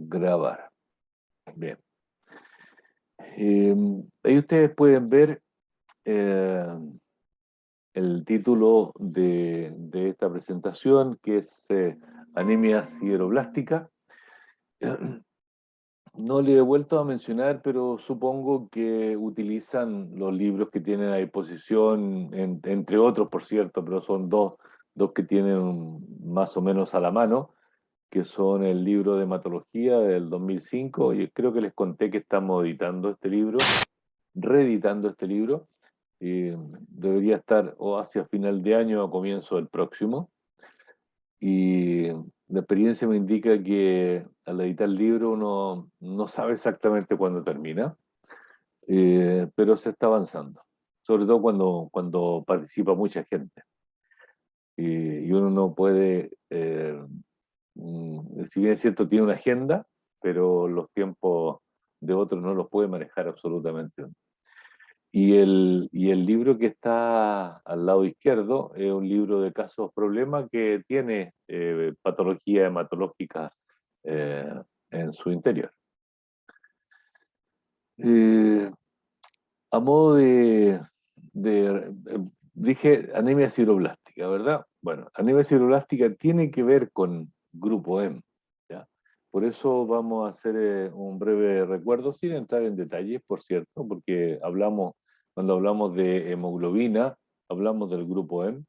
Grabar. Bien. Ahí ustedes pueden ver eh, el título de esta presentación, que es anemia sideroblástica. No le he vuelto a mencionar, pero supongo que utilizan los libros que tienen a disposición, entre otros, por cierto, pero son dos que tienen más o menos a la mano, que son el libro de hematología del 2005. Y creo que les conté que estamos editando este libro, reeditando este libro. Debería estar o hacia final de año o comienzo del próximo. Y la experiencia me indica que al editar el libro uno no sabe exactamente cuándo termina, pero se está avanzando, sobre todo cuando participa mucha gente. Y uno no puede, si bien es cierto, tiene una agenda, pero los tiempos de otros no los puede manejar absolutamente. Y el libro que está al lado izquierdo es un libro de casos problemas que tiene patologías hematológicas eh, en su interior. Eh, a modo dije anemia sideroblástica, ¿verdad? Bueno, anemia sideroblástica tiene que ver con grupo M, ¿ya? Por eso vamos a hacer un breve recuerdo, sin entrar en detalles, por cierto, porque cuando hablamos de hemoglobina, hablamos del grupo M.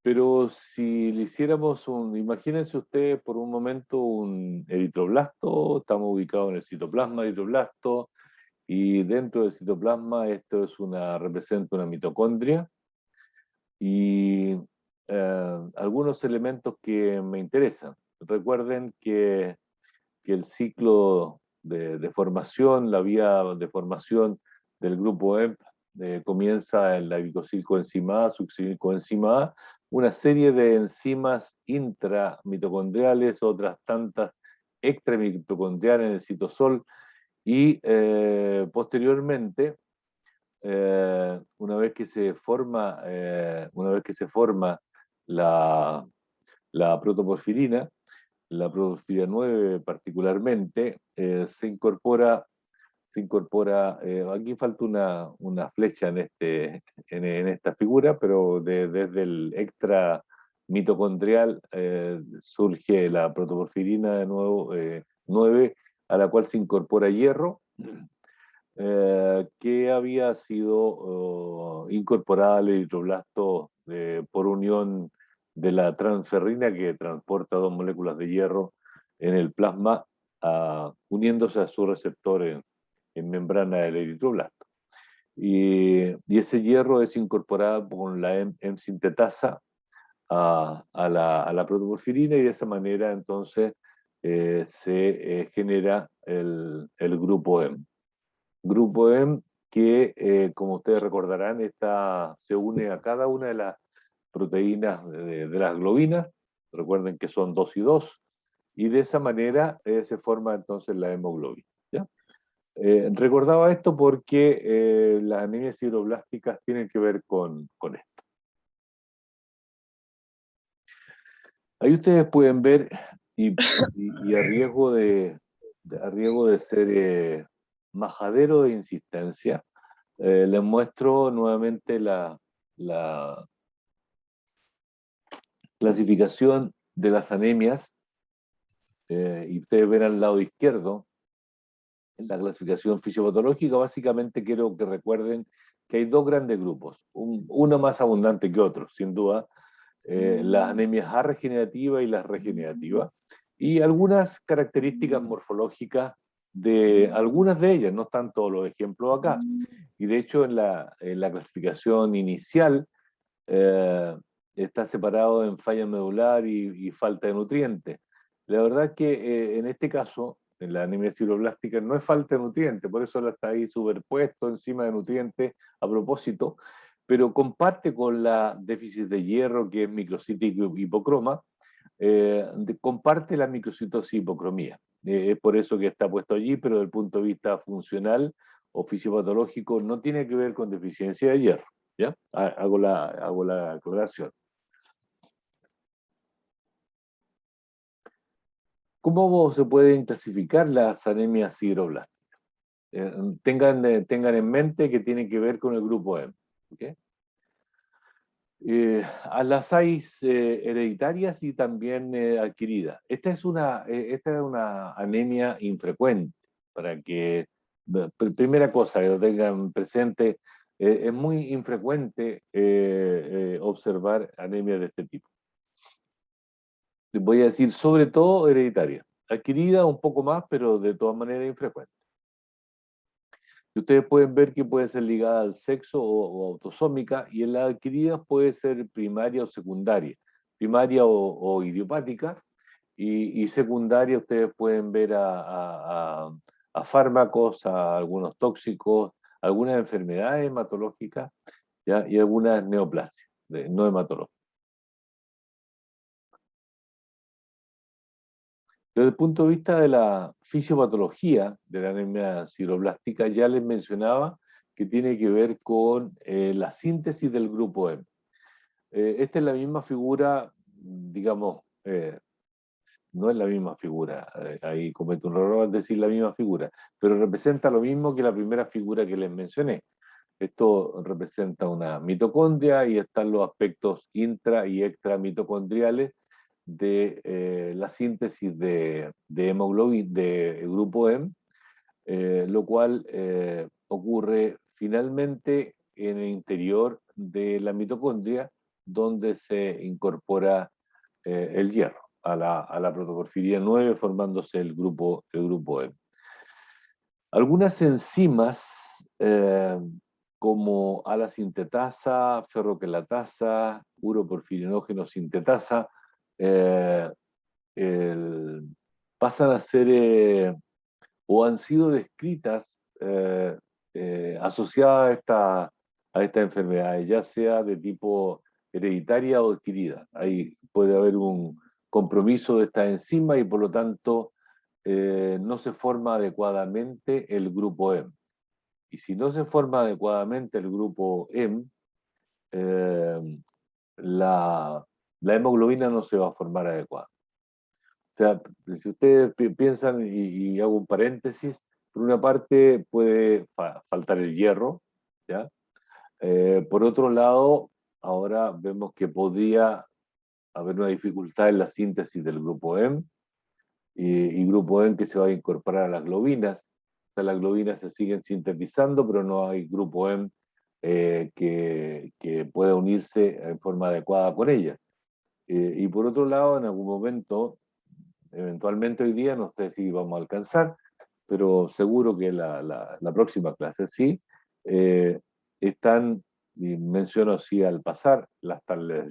Pero si le hiciéramos imagínense ustedes por un momento un eritroblasto. Estamos ubicados en el citoplasma eritroblasto, y dentro del citoplasma esto representa una mitocondria. Y algunos elementos que me interesan. Recuerden que el ciclo de formación, la vía de formación del grupo EMP comienza en la glicosilcoenzima A, succinilcoenzima A, una serie de enzimas intramitocondriales, otras tantas extramitocondriales en el citosol, y posteriormente, una vez que se forma la, la protoporfirina, la protoporfirina 9 particularmente, aquí falta una flecha en esta figura, pero desde el extra mitocondrial surge la protoporfirina de nuevo 9, a la cual se incorpora hierro, que había sido incorporada al eritroblasto por unión de la transferrina, que transporta dos moléculas de hierro en el plasma, uniéndose a su receptor en membrana del eritroblasto. Y ese hierro es incorporado con la M-sintetasa a la protoporfirina, y de esa manera entonces se genera el grupo M. Grupo M que, como ustedes recordarán, se une a cada una de las proteínas de las globinas. Recuerden que son 2 y 2, y de esa manera se forma entonces la hemoglobina, ¿ya? Recordaba esto porque las anemias sideroblásticas tienen que ver con esto. Ahí ustedes pueden ver, y a riesgo de ser majadero de insistencia, les muestro nuevamente la clasificación de las anemias, y ustedes ven al lado izquierdo, en la clasificación fisiopatológica. Básicamente quiero que recuerden que hay dos grandes grupos, uno más abundante que otro, sin duda, las anemias A regenerativas y las regenerativas, y algunas características morfológicas de algunas de ellas. No están todos los ejemplos acá. Y de hecho en la clasificación inicial eh, está separado en falla medular y falta de nutrientes. La verdad es que en este caso, en la anemia sideroblástica, no es falta de nutrientes, por eso está ahí superpuesto encima de nutrientes a propósito, pero comparte con la déficit de hierro, que es microcítico hipocroma, comparte la microcitosis hipocromía. Es por eso que está puesto allí, pero desde el punto de vista funcional o fisiopatológico no tiene que ver con deficiencia de hierro, ¿ya? Hago la aclaración. ¿Cómo se pueden clasificar las anemias sideroblásticas? Tengan en mente que tienen que ver con el grupo M. ¿Okay? A las hay hereditarias y también adquiridas. Esta es una anemia infrecuente, para que, primera cosa, que lo tengan presente, es muy infrecuente observar anemias de este tipo. Voy a decir sobre todo hereditaria. Adquirida un poco más, pero de todas maneras infrecuente. Y ustedes pueden ver que puede ser ligada al sexo o autosómica, y en las adquiridas puede ser primaria o secundaria. Primaria o idiopática, y secundaria ustedes pueden ver a fármacos, a algunos tóxicos, algunas enfermedades hematológicas, ¿ya? Y algunas neoplasias, no hematológicas. Desde el punto de vista de la fisiopatología de la anemia sideroblástica, ya les mencionaba que tiene que ver con la síntesis del grupo M. Esta es la misma figura, digamos, no es la misma figura, ahí cometo un error al decir la misma figura, pero representa lo mismo que la primera figura que les mencioné. Esto representa una mitocondria y están los aspectos intra y extramitocondriales de la síntesis de hemoglobina de grupo M, lo cual ocurre finalmente en el interior de la mitocondria, donde se incorpora el hierro a la protoporfiria 9, formándose el grupo M. Algunas enzimas, como ala-sintetasa, ferroquelatasa, uroporfirinógeno sintetasa, eh, el- pasan a ser o han sido descritas asociadas a esta enfermedad, ya sea de tipo hereditaria o adquirida. Ahí puede haber un compromiso de esta enzima y por lo tanto no se forma adecuadamente el grupo M. Y si no se forma adecuadamente el grupo M, eh, la, la hemoglobina no se va a formar adecuada. O sea, si ustedes piensan, y hago un paréntesis, por una parte puede faltar el hierro, ¿ya? Por otro lado, ahora vemos que podría haber una dificultad en la síntesis del grupo M, y grupo M que se va a incorporar a las globinas. O sea, las globinas se siguen sintetizando, pero no hay grupo M que pueda unirse en forma adecuada con ellas. Y por otro lado, en algún momento, eventualmente hoy día, no sé si vamos a alcanzar, pero seguro que la próxima clase sí, eh, están, y menciono así al pasar, las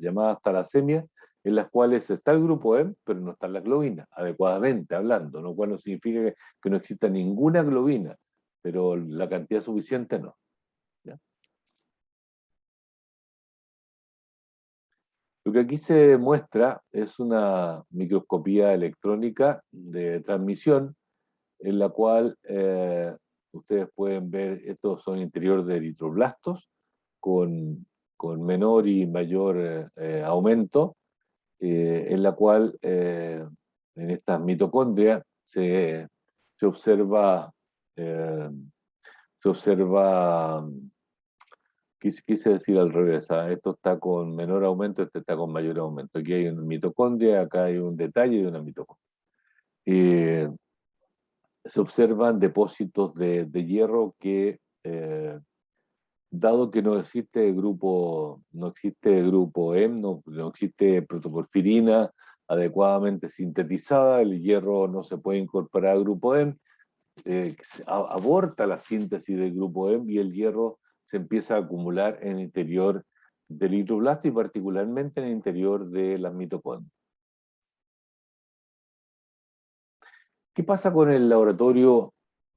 llamadas talasemias, en las cuales está el grupo M, pero no está la globina, adecuadamente hablando, lo cual no significa que no exista ninguna globina, pero la cantidad suficiente no. ¿Ya? Lo que aquí se muestra es una microscopía electrónica de transmisión en la cual ustedes pueden ver, estos son interior de eritroblastos con menor y mayor aumento, en la cual en estas mitocondrias se observa, eh, se observa, quise decir al revés, esto está con menor aumento, este está con mayor aumento. Aquí hay una mitocondria, acá hay un detalle de una mitocondria. Eh, Se observan depósitos de hierro que, dado que no existe grupo M, no existe protoporfirina adecuadamente sintetizada, el hierro no se puede incorporar al grupo M, aborta la síntesis del grupo M y el hierro se empieza a acumular en el interior del hidroblasto y particularmente en el interior de las mitocondrias. ¿Qué pasa con el laboratorio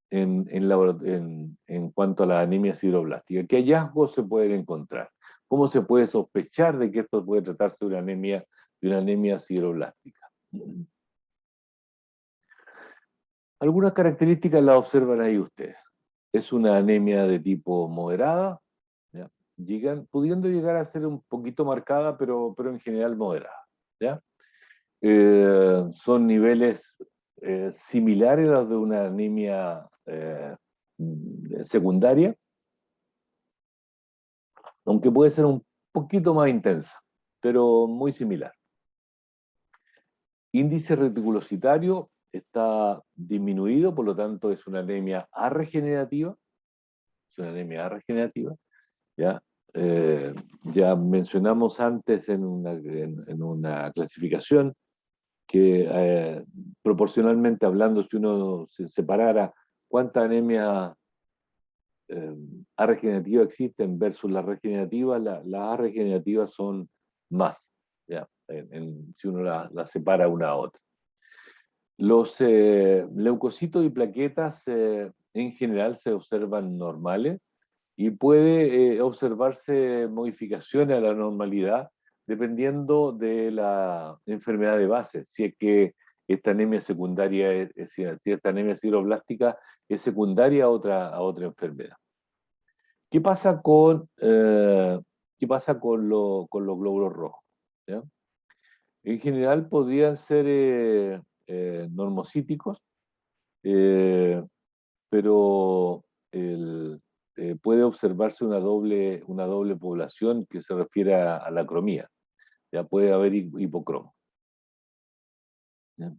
en cuanto a la anemia sideroblástica? ¿Qué hallazgos se pueden encontrar? ¿Cómo se puede sospechar de que esto puede tratarse de una anemia sideroblástica? Algunas características las observan ahí ustedes. Es una anemia de tipo moderada, ¿ya? Pudiendo llegar a ser un poquito marcada, pero en general moderada, ¿ya? Son niveles similares a los de una anemia secundaria, aunque puede ser un poquito más intensa, pero muy similar. Índice reticulocitario está disminuido, por lo tanto es una anemia arregenerativa. Es una anemia arregenerativa, ¿ya? Ya mencionamos antes en una clasificación que proporcionalmente hablando, si uno se separara cuánta anemia arregenerativa existen versus la regenerativa, las arregenerativas son más, ¿ya? Si uno la separa una a otra. Los leucocitos y plaquetas en general se observan normales y puede observarse modificaciones a la normalidad dependiendo de la enfermedad de base. Si es que esta anemia secundaria, si esta anemia sideroblástica es secundaria a otra enfermedad. ¿Qué pasa con los glóbulos rojos? ¿Ya? En general podrían ser normocíticos, pero puede observarse una doble población que se refiere a la cromía. Ya puede haber hipocromo. ¿Ya?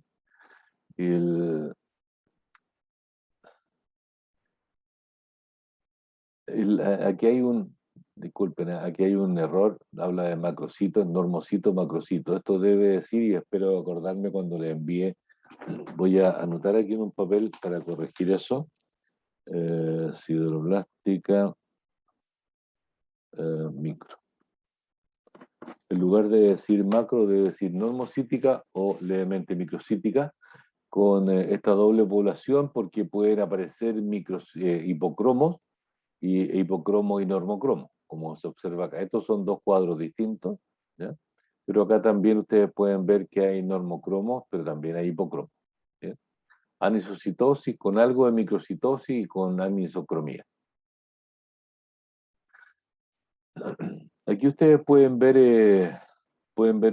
Aquí hay disculpen, aquí hay un error, habla de macrocitos, normocito, macrocito. Esto debe decir, y espero acordarme cuando le envíe, voy a anotar aquí en un papel para corregir eso. Sideroblástica micro. En lugar de decir macro, debe decir normocítica o levemente microcítica, con esta doble población, porque pueden aparecer hipocromos, hipocromo y normocromo, como se observa acá. Estos son dos cuadros distintos, ¿ya? Pero acá también ustedes pueden ver que hay normocromos, pero también hay hipocromos. ¿Ya? Anisocitosis con algo de microcitosis y con anisocromía. Aquí ustedes pueden ver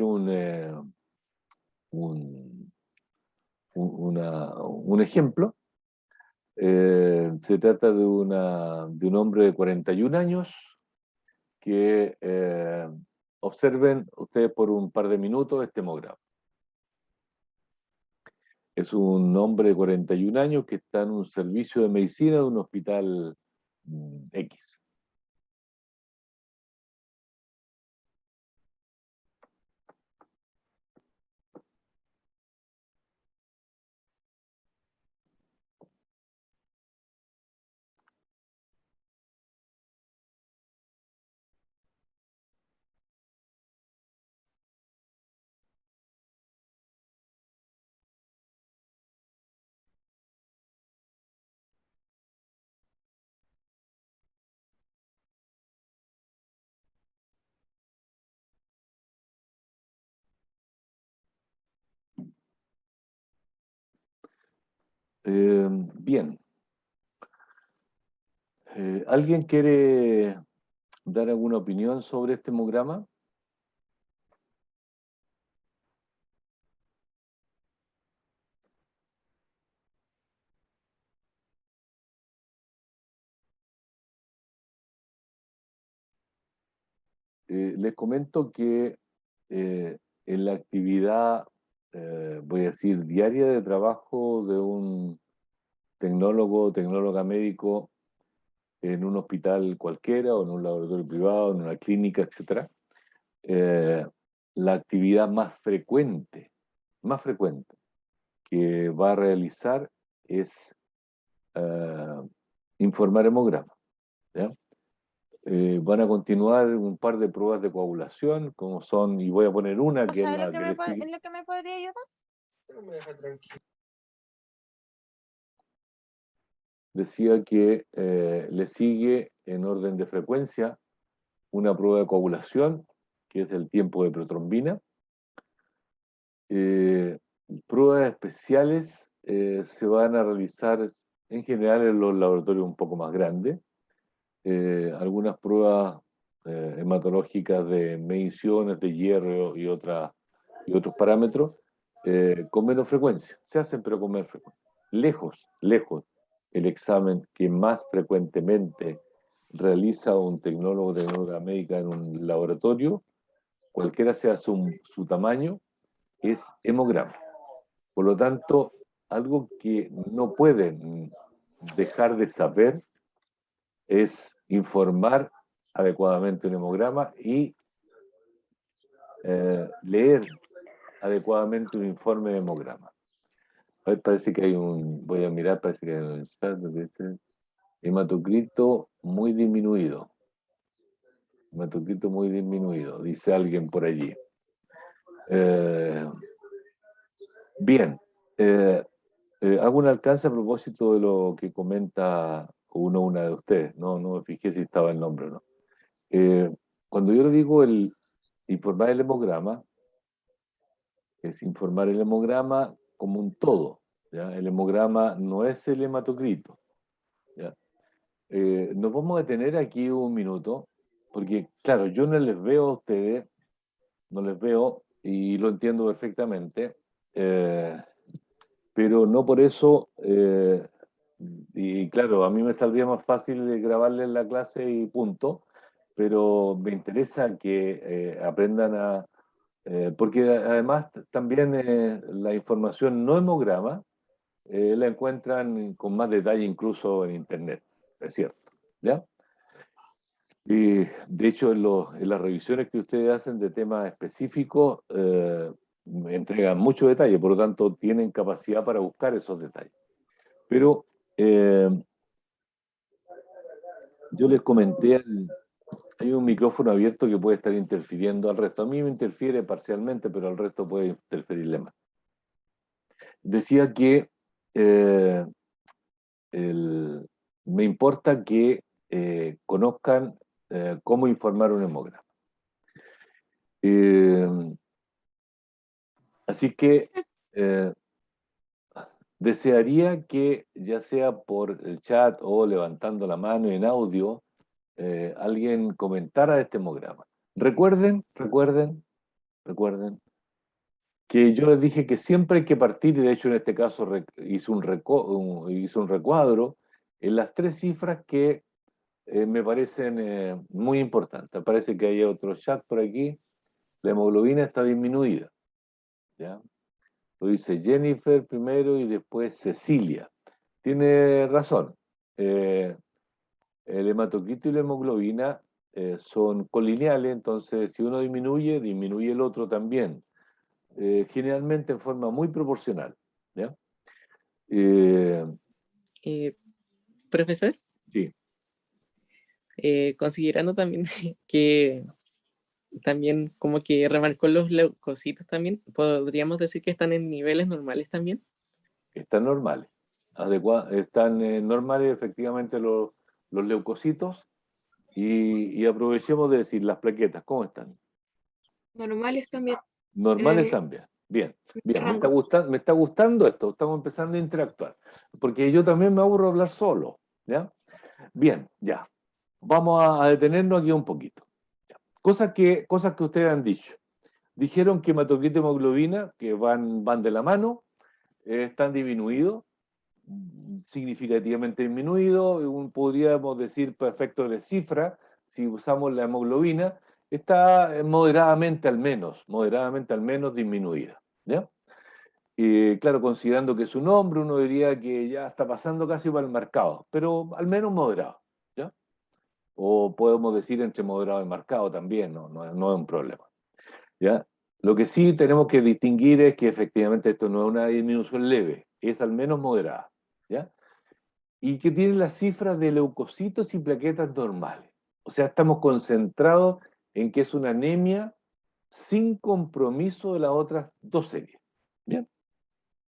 un ejemplo. Se trata de un hombre de 41 años que observen ustedes por un par de minutos este hemograma. Es un hombre de 41 años que está en un servicio de medicina de un hospital X. Bien. ¿Alguien quiere dar alguna opinión sobre este hemograma? Les comento que en la actividad, voy a decir, diaria de trabajo de un tecnólogo o tecnóloga médico en un hospital cualquiera o en un laboratorio privado, en una clínica, etc., la actividad más frecuente que va a realizar es informar hemograma. ¿Ya? Van a continuar un par de pruebas de coagulación, como son, y voy a poner una que es ¿Sabes la lo que le sigue. en lo que me podría ayudar? No me deja tranquilo. Decía que le sigue en orden de frecuencia una prueba de coagulación, que es el tiempo de protrombina. Pruebas especiales se van a realizar en general en los laboratorios un poco más grandes. Algunas pruebas hematológicas de mediciones de hierro y otros parámetros con menos frecuencia. Se hacen, pero con menos frecuencia. Lejos, lejos, el examen que más frecuentemente realiza un tecnólogo o tecnóloga médica en un laboratorio, cualquiera sea su tamaño, es hemograma. Por lo tanto, algo que no pueden dejar de saber es informar adecuadamente un hemograma y leer adecuadamente un informe de hemograma. A ver, parece que hay voy a mirar, parece que hay un chat que dice hematocrito muy disminuido. Hematocrito muy disminuido, dice alguien por allí. Bien, hago un alcance a propósito de lo que comenta una de ustedes, no me fijé si estaba el nombre o no. Cuando yo le digo el informar el hemograma, es informar el hemograma como un todo, ¿ya? El hemograma no es el hematocrito, ¿ya? Nos vamos a detener aquí un minuto, porque claro, yo no les veo a ustedes, no les veo y lo entiendo perfectamente, pero no por eso, y claro, a mí me saldría más fácil grabarles la clase y punto, pero me interesa que aprendan porque además también la información no hemograma la encuentran con más detalle incluso en Internet, es cierto, ¿ya? Y de hecho, en las revisiones que ustedes hacen de temas específicos, entregan mucho detalle, por lo tanto, tienen capacidad para buscar esos detalles. Pero yo les comenté, hay un micrófono abierto que puede estar interfiriendo al resto. A mí me interfiere parcialmente, pero al resto puede interferirle más. Decía que eh, me importa que conozcan cómo informar un hemograma. Eh, Así que eh, desearía que, ya sea por el chat o levantando la mano en audio, alguien comentara este hemograma. Recuerden que yo les dije que siempre hay que partir, y de hecho en este caso hice un recuadro en las tres cifras que me parecen muy importantes. Parece que hay otro chat por aquí. La hemoglobina está disminuida, ¿ya? Lo dice Jennifer primero y después Cecilia. Tiene razón. Eh, el hematocrito y la hemoglobina son colineales, entonces si uno disminuye, disminuye el otro también. Generalmente en forma muy proporcional, ¿ya? Eh, Profesor, sí. considerando también que también como que remarcó los leucocitos también, podríamos decir que están en niveles normales también. Están normales. Están normales efectivamente los leucocitos y aprovechemos de decir las plaquetas, ¿cómo están? Normales también. Normales En también. Bien, bien. rango. Me está gustando esto. Estamos empezando a interactuar. Porque yo también me aburro de hablar solo. ¿Ya? Bien, ya. Vamos a detenernos aquí un poquito. Ya. Cosas que ustedes han dicho. Dijeron que hematocrito y hemoglobina, que van de la mano, están disminuidos, significativamente disminuidos. Podríamos decir, por efectos de cifra, si usamos la hemoglobina, está moderadamente al menos disminuida. ¿Ya? Claro, considerando que es un hombre, uno diría que ya está pasando casi para el marcado, pero al menos moderado. ¿Ya? O podemos decir entre moderado y marcado también, no es un problema. ¿Ya? Lo que sí tenemos que distinguir es que efectivamente esto no es una disminución leve, es al menos moderada. ¿Ya? Y que tiene las cifras de leucocitos y plaquetas normales. O sea, estamos concentrados en que es una anemia sin compromiso de las otras dos series. ¿Bien?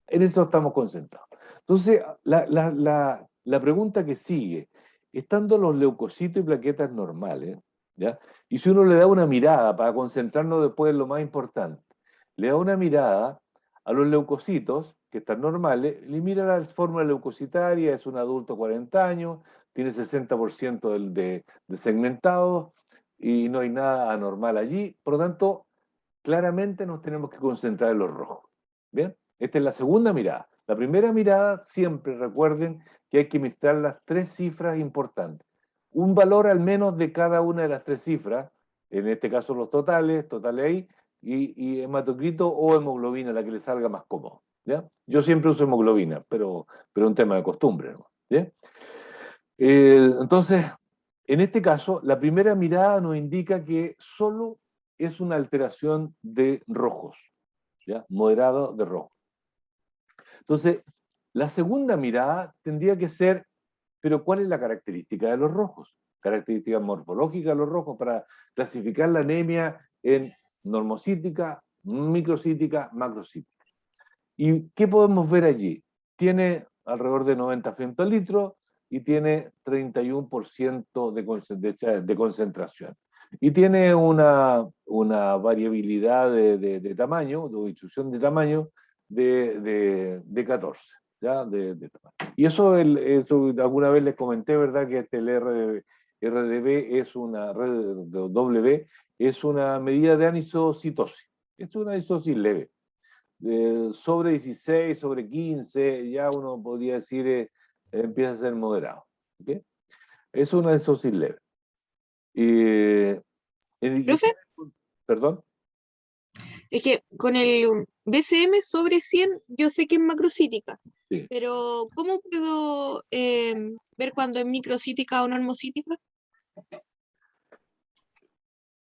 En eso estamos concentrados. Entonces, la pregunta que sigue, estando los leucocitos y plaquetas normales, ¿ya? Y si uno le da una mirada, para concentrarnos después en lo más importante, le da una mirada a los leucocitos, que están normales, le mira la forma leucocitaria, es un adulto 40 años, tiene 60% de segmentados y no hay nada anormal allí, por lo tanto, claramente nos tenemos que concentrar en los rojos. Bien, esta es la segunda mirada. La primera mirada, siempre recuerden que hay que mezclar las tres cifras importantes. Un valor al menos de cada una de las tres cifras, en este caso los totales ahí, y hematocrito o hemoglobina, la que le salga más cómodo. ¿Ya? Yo siempre uso hemoglobina, pero es un tema de costumbre, ¿no? ¿Bien? Entonces, en este caso, la primera mirada nos indica que solo es una alteración de rojos, ¿ya? Moderado de rojo. Entonces, la segunda mirada tendría que ser, pero ¿cuál es la característica de los rojos? Características morfológicas de los rojos para clasificar la anemia en normocítica, microcítica, macrocítica. ¿Y qué podemos ver allí? Tiene alrededor de 90 femtolitros y tiene 31% de concentración. Y tiene una variabilidad de tamaño, de distribución de tamaño de 14. ¿Ya? Tamaño. Y eso alguna vez les comenté, ¿verdad? Que el RDB es una, W es una medida de anisocitosis. Es una anisocitosis leve. Sobre 16, sobre 15, ya uno podría decir empieza a ser moderado. ¿Okay? Es una anisocitosis leve. Profe, ¿Perdón? es que con el BCM sobre 100 yo sé que es macrocítica, Sí. pero ¿cómo puedo ver cuando es microcítica o normocítica?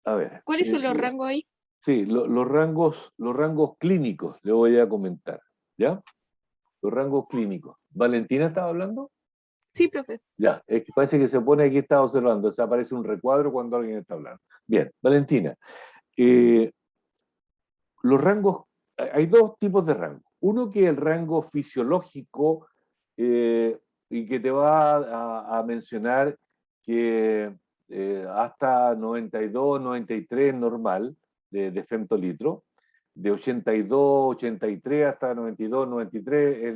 A ver. ¿Cuáles son los rangos ahí? Sí, los rangos clínicos le voy a comentar, ¿ya? Los rangos clínicos. ¿Valentina estaba hablando? Sí, profe. Ya, es que parece que se pone aquí, está observando, o sea, aparece un recuadro cuando alguien está hablando. Bien, Valentina. Los rangos, hay dos tipos de rangos. Uno que es el rango fisiológico y que te va a mencionar que hasta 92, 93 normal de femtolitro, de 82, 83 hasta 92, 93 es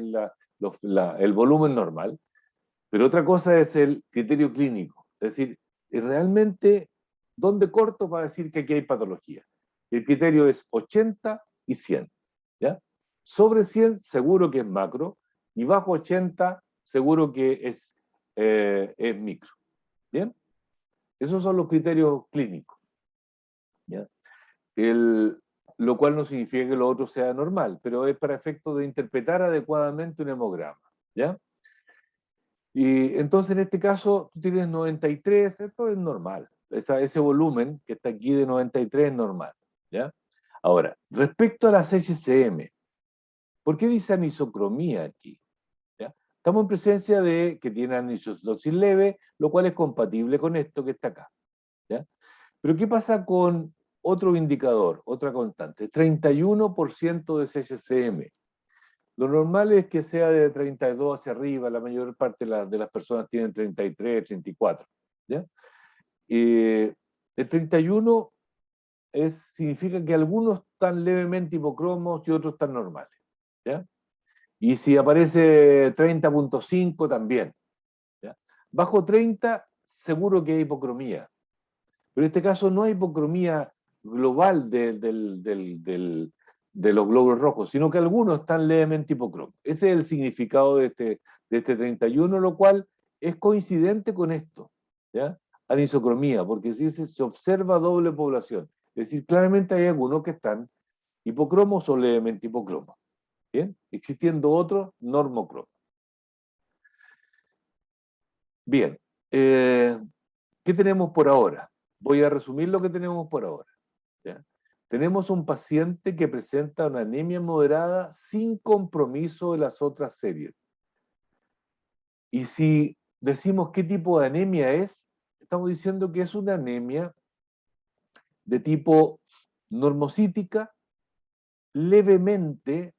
el volumen normal. Pero otra cosa es el criterio clínico, es decir, realmente, ¿dónde corto para decir que aquí hay patología? El criterio es 80 y 100, ¿ya? Sobre 100 seguro que es macro y bajo 80 seguro que es micro, ¿bien? Esos son los criterios clínicos, ¿ya? Lo cual no significa que lo otro sea normal, pero es para efecto de interpretar adecuadamente un hemograma, ¿ya? Y entonces en este caso tú tienes 93, esto es normal. Ese volumen que está aquí de 93 es normal, ¿ya? Ahora, respecto a las HCM, ¿por qué dice anisocromía aquí? ¿Ya? Estamos en presencia de que tiene anisocitosis leve, lo cual es compatible con esto que está acá, ¿ya? Pero ¿qué pasa con otro indicador, otra constante? 31% de HCM. Lo normal es que sea de 32 hacia arriba, la mayor parte de las personas tienen 33, 34. ¿Ya? El 31 significa que algunos están levemente hipocromos y otros están normales. ¿Ya? Y si aparece 30.5 también. ¿Ya? Bajo 30 seguro que hay hipocromía. Pero en este caso no hay hipocromía global de los glóbulos rojos, sino que algunos están levemente hipocromos. Ese es el significado de este 31, lo cual es coincidente con esto, ¿ya? Anisocromía, porque se observa doble población. Es decir, claramente hay algunos que están hipocromos o levemente hipocromos, ¿bien? Existiendo otros normocromos. Bien, ¿qué tenemos por ahora? Voy a resumir lo que tenemos por ahora. ¿Ya? Tenemos un paciente que presenta una anemia moderada sin compromiso de las otras series. Y si decimos qué tipo de anemia es, estamos diciendo que es una anemia de tipo normocítica, levemente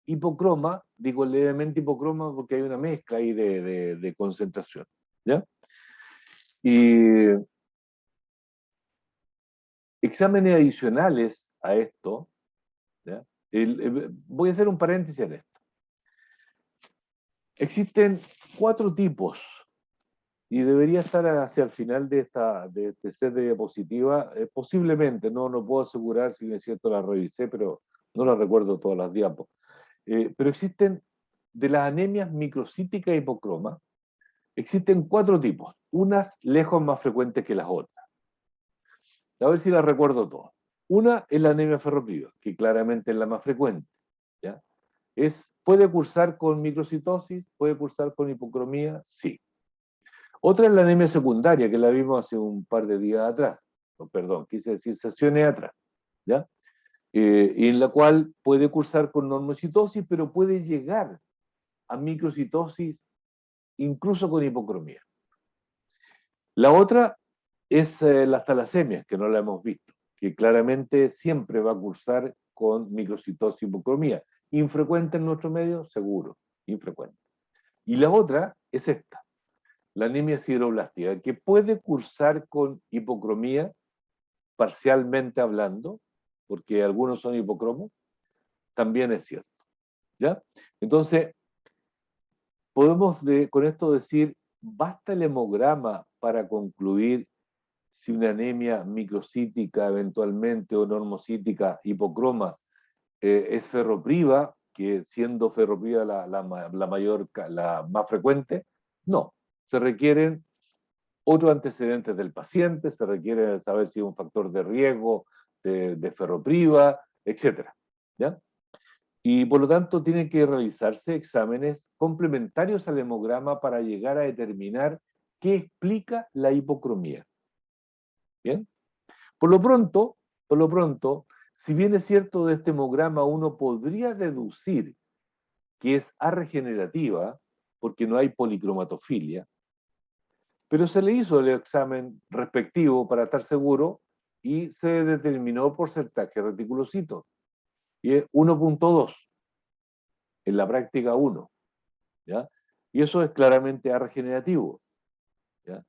hipocroma, digo levemente hipocroma porque hay una mezcla ahí de concentración. ¿Ya? Y exámenes adicionales a esto, ¿ya? Voy a hacer un paréntesis en esto. Existen 4 tipos y debería estar hacia el final de este set de diapositiva, posiblemente, no puedo asegurar si es cierto la revisé, pero no la recuerdo todas las diapos. Pero existen, de las anemias microcíticas hipocromas, existen 4 tipos, unas lejos más frecuentes que las otras. A ver si las recuerdo todas. Una es la anemia ferropriva, que claramente es la más frecuente, ¿ya? ¿Puede cursar con microcitosis? ¿Puede cursar con hipocromía? Sí. Otra es la anemia secundaria, que la vimos hace un par de días atrás. No, perdón, quise decir sesiones atrás, ¿ya? En la cual puede cursar con normocitosis, pero puede llegar a microcitosis incluso con hipocromía. La otra es las talasemias, que no la hemos visto, que claramente siempre va a cursar con microcitosis y hipocromía. Infrecuente en nuestro medio, seguro, infrecuente. Y la otra es esta, la anemia sideroblástica, que puede cursar con hipocromía, parcialmente hablando, porque algunos son hipocromos, también es cierto, ¿ya? Entonces, podemos con esto decir, ¿basta el hemograma para concluir si una anemia microcítica eventualmente o normocítica hipocroma es ferropriva, que siendo ferropriva la más frecuente? No, se requieren otros antecedentes del paciente, se requiere saber si es un factor de riesgo de ferropriva, etc. ¿Ya? Y por lo tanto tienen que realizarse exámenes complementarios al hemograma para llegar a determinar qué explica la hipocromía. ¿Bien? Por lo pronto, si bien es cierto de este hemograma uno podría deducir que es arregenerativa, porque no hay policromatofilia, pero se le hizo el examen respectivo para estar seguro y se determinó porcentaje reticulocito, y es 1.2, en la práctica 1, ¿ya? Y eso es claramente arregenerativo, ¿ya?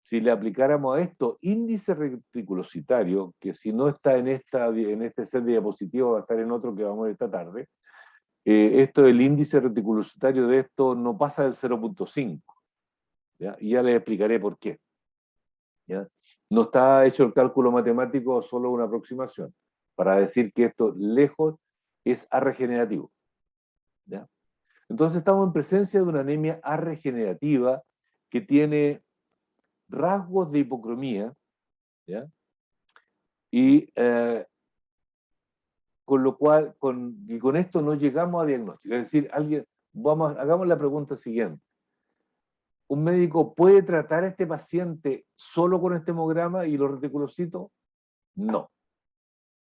Si le aplicáramos a esto índice reticulocitario, que si no está en este set de diapositivas va a estar en otro que vamos a ver esta tarde, el índice reticulocitario de esto no pasa del 0.5, ¿ya? Y ya les explicaré por qué, ¿ya? No está hecho el cálculo matemático, solo una aproximación, para decir que esto lejos es arregenerativo, ¿ya? Entonces estamos en presencia de una anemia arregenerativa que tiene rasgos de hipocromía, ¿ya? Y con lo cual, con esto no llegamos a diagnóstico. Es decir, hagamos la pregunta siguiente. ¿Un médico puede tratar a este paciente solo con este hemograma y los reticulocitos? No,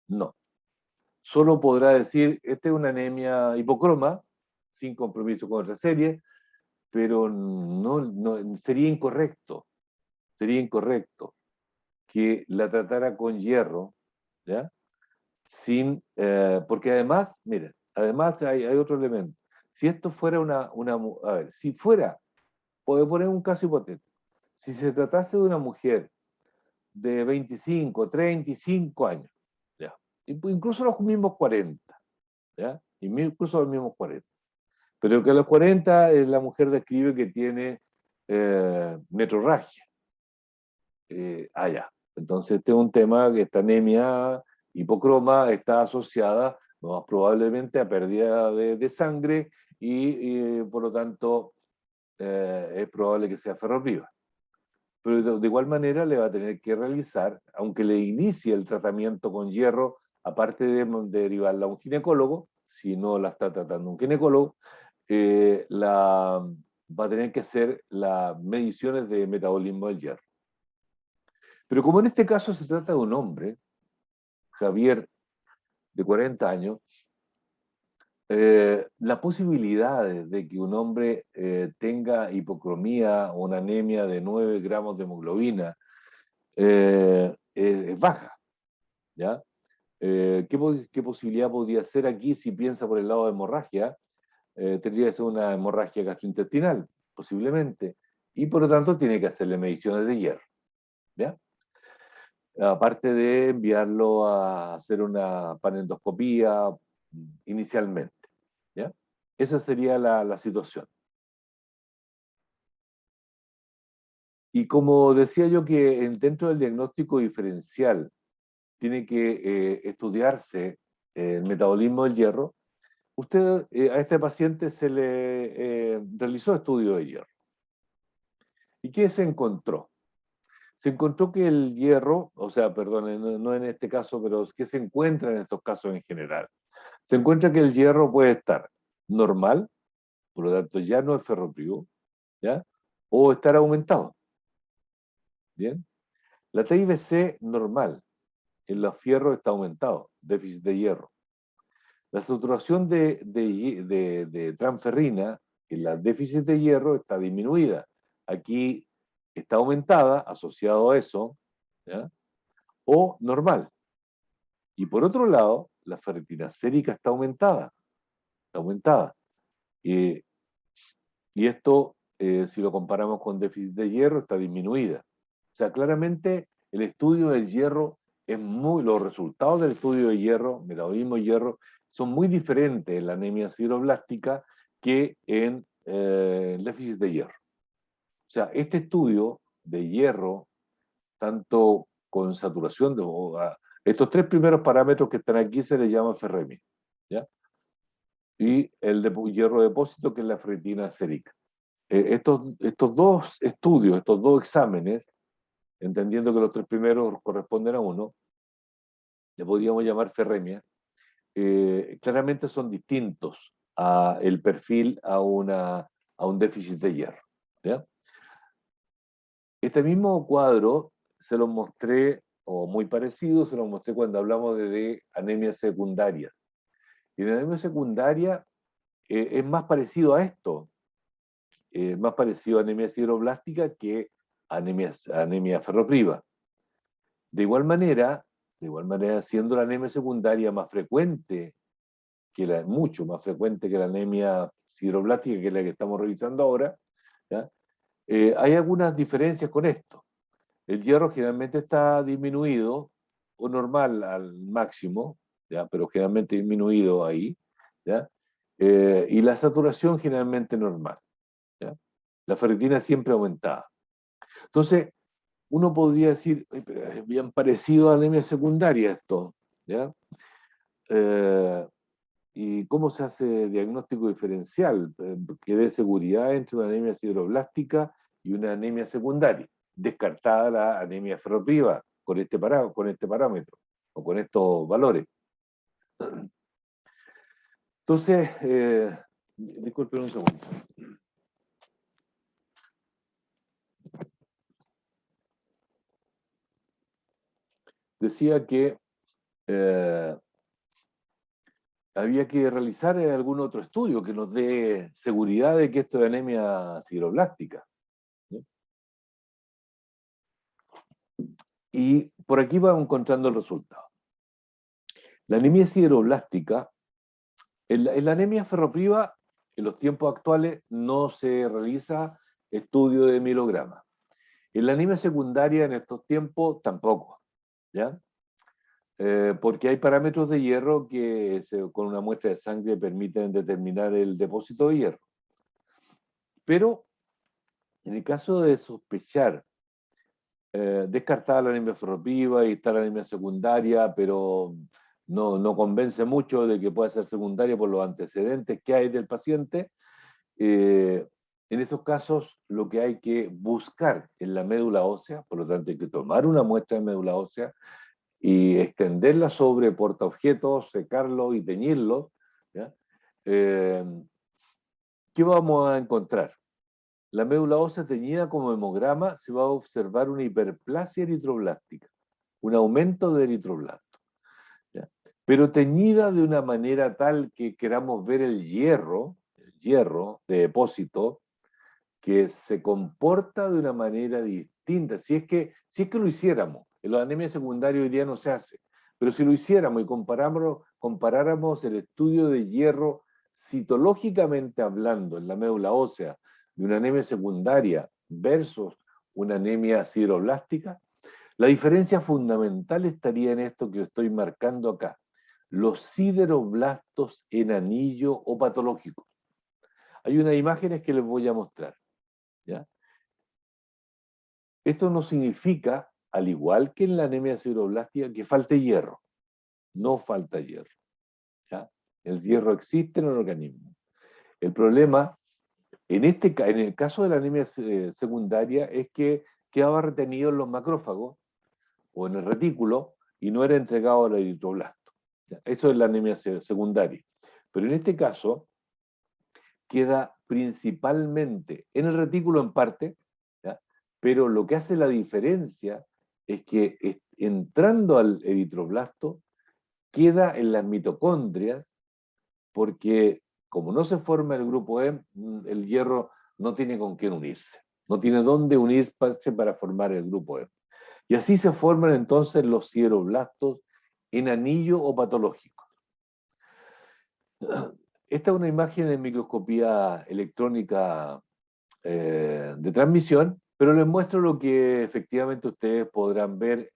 no. Solo podrá decir, esta es una anemia hipocroma, sin compromiso con otra serie, pero no sería incorrecto que la tratara con hierro, ¿ya? Porque además, mira, además hay otro elemento. Si esto fuera a ver, si fuera, puedo poner un caso hipotético, si se tratase de una mujer de 25, 35 años, ¿ya? Incluso los mismos 40, ¿ya? Incluso los mismos 40. Pero que a los 40 la mujer describe que tiene metrorragia. Ya. Entonces este es un tema que esta anemia hipocroma está asociada más probablemente a pérdida de sangre y por lo tanto es probable que sea ferropriva. Pero de igual manera le va a tener que realizar, aunque le inicie el tratamiento con hierro, aparte de derivarla a un ginecólogo, si no la está tratando un ginecólogo, va a tener que hacer las mediciones de metabolismo del hierro. Pero como en este caso se trata de un hombre, Javier, de 40 años, las posibilidades de que un hombre tenga hipocromía o una anemia de 9 gramos de hemoglobina es baja, ¿ya? ¿Qué posibilidad podría ser aquí si piensa por el lado de hemorragia? Tendría que ser una hemorragia gastrointestinal, posiblemente, y por lo tanto tiene que hacerle mediciones de hierro, ¿ya? Aparte de enviarlo a hacer una panendoscopía inicialmente, ¿ya? Esa sería la situación. Y como decía yo que dentro del diagnóstico diferencial tiene que estudiarse el metabolismo del hierro, a este paciente se le realizó estudio de hierro. ¿Y qué se encontró? Se encontró que el hierro, o sea, perdón, no en este caso, pero que se encuentra en estos casos en general. Se encuentra que el hierro puede estar normal, por lo tanto ya no es ferroprivo, ¿ya? O estar aumentado. ¿Bien? La TIBC normal en los fierros está aumentado, déficit de hierro. La saturación de transferrina en la déficit de hierro está disminuida. Aquí está aumentada, asociado a eso, ¿ya? O normal. Y por otro lado, la ferritina sérica está aumentada. Está aumentada. Y esto, si lo comparamos con déficit de hierro, está disminuida. O sea, claramente el estudio del hierro los resultados del estudio de hierro, metabolismo de hierro, son muy diferentes en la anemia sideroblástica que en el déficit de hierro. O sea, este estudio de hierro, tanto con saturación, estos tres primeros parámetros que están aquí se les llama ferremia, ¿ya? Y el de hierro depósito, que es la ferritina sérica. Estos dos estudios, estos dos exámenes, entendiendo que los tres primeros corresponden a uno, le podríamos llamar ferremia, claramente son distintos a el perfil a un déficit de hierro, ¿ya? Este mismo cuadro se lo mostré, o muy parecido, se lo mostré cuando hablamos de anemia secundaria. Y en anemia secundaria es más parecido a esto, más parecido a anemia sideroblástica que anemia ferropriva. De igual manera, siendo la anemia secundaria más frecuente, mucho más frecuente que la anemia sideroblástica, que es la que estamos revisando ahora, ¿ya? Hay algunas diferencias con esto. El hierro generalmente está disminuido o normal al máximo, ¿ya? Pero generalmente disminuido ahí, ¿ya? Y la saturación generalmente normal, ¿ya? La ferritina siempre aumentada. Entonces, uno podría decir, pero es bien parecido a anemia secundaria esto, ¿ya? ¿Y cómo se hace diagnóstico diferencial que dé seguridad entre una anemia sideroblástica y una anemia secundaria? Descartada la anemia ferropriva con este parámetro o con estos valores. Entonces, disculpen un segundo. Decía que había que realizar algún otro estudio que nos dé seguridad de que esto es anemia sideroblástica, ¿no? Y por aquí vamos encontrando el resultado. La anemia sideroblástica, en la anemia ferropriva, en los tiempos actuales no se realiza estudio de mielograma. En la anemia secundaria en estos tiempos tampoco, ¿ya? Porque hay parámetros de hierro que con una muestra de sangre permiten determinar el depósito de hierro. Pero en el caso de sospechar, descartada la anemia ferropriva y está la anemia secundaria, pero no convence mucho de que pueda ser secundaria por los antecedentes que hay del paciente, en esos casos lo que hay que buscar en la médula ósea, por lo tanto hay que tomar una muestra de médula ósea y extenderla sobre portaobjetos, secarlo y teñirlo, ¿ya? ¿Qué vamos a encontrar? La médula ósea teñida como hemograma se va a observar una hiperplasia eritroblástica, un aumento de eritroblastos, ¿ya? Pero teñida de una manera tal que queramos ver el hierro de depósito, que se comporta de una manera distinta. Si es que lo hiciéramos, en la anemia secundaria hoy día no se hace, pero si lo hiciéramos y comparáramos el estudio de hierro citológicamente hablando en la médula ósea de una anemia secundaria versus una anemia sideroblástica, la diferencia fundamental estaría en esto que estoy marcando acá: los sideroblastos en anillo o patológicos. Hay unas imágenes que les voy a mostrar, ¿ya? Esto no significa, al igual que en la anemia sideroblástica, que falte hierro. No falta hierro, ¿ya? El hierro existe en el organismo. El problema, en el caso de la anemia secundaria, es que quedaba retenido en los macrófagos o en el retículo y no era entregado al eritroblasto. Eso es la anemia secundaria. Pero en este caso, queda principalmente en el retículo en parte, ¿ya? Pero lo que hace la diferencia es que entrando al eritroblasto, queda en las mitocondrias, porque como no se forma el grupo E, el hierro no tiene con quién unirse, no tiene dónde unirse para formar el grupo E. Y así se forman entonces los sideroblastos en anillo o patológicos. Esta es una imagen de microscopía electrónica de transmisión, pero les muestro lo que efectivamente ustedes podrán ver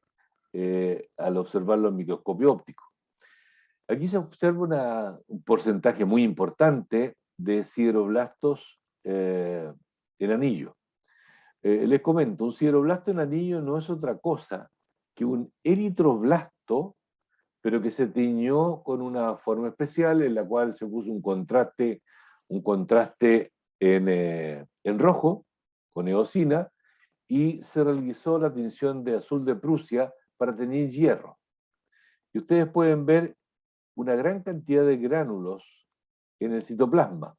al observarlo en microscopio óptico. Aquí se observa un porcentaje muy importante de sideroblastos en anillo. Les comento, un sideroblasto en anillo no es otra cosa que un eritroblasto, pero que se tiñó con una forma especial en la cual se puso un contraste en rojo, con eosina, y se realizó la tinción de azul de Prusia para teñir hierro. Y ustedes pueden ver una gran cantidad de gránulos en el citoplasma.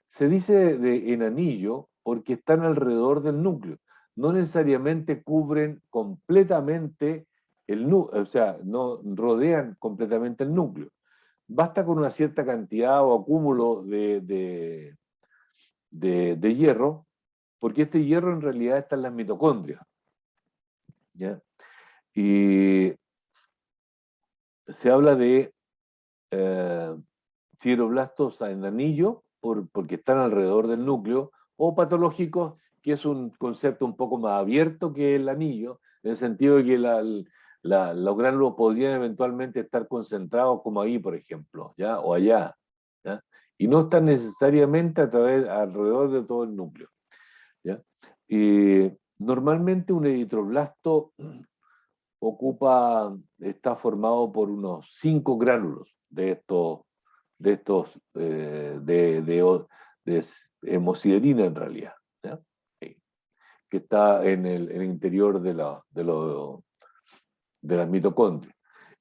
Se dice en anillo porque están alrededor del núcleo. No necesariamente cubren completamente el núcleo, o sea, no rodean completamente el núcleo. Basta con una cierta cantidad o acúmulo de hierro, porque este hierro en realidad está en las mitocondrias, ¿ya? Y se habla de sideroblastos en anillo porque están alrededor del núcleo, o patológicos, que es un concepto un poco más abierto que el anillo, en el sentido de que los gránulos podrían eventualmente estar concentrados como ahí, por ejemplo, ¿ya? O allá, ¿ya? Y no están necesariamente alrededor de todo el núcleo, ¿ya? Y normalmente un eritroblasto está formado por unos 5 gránulos de hemosiderina en realidad, ¿ya? Sí. Que está en el interior de las mitocondrias.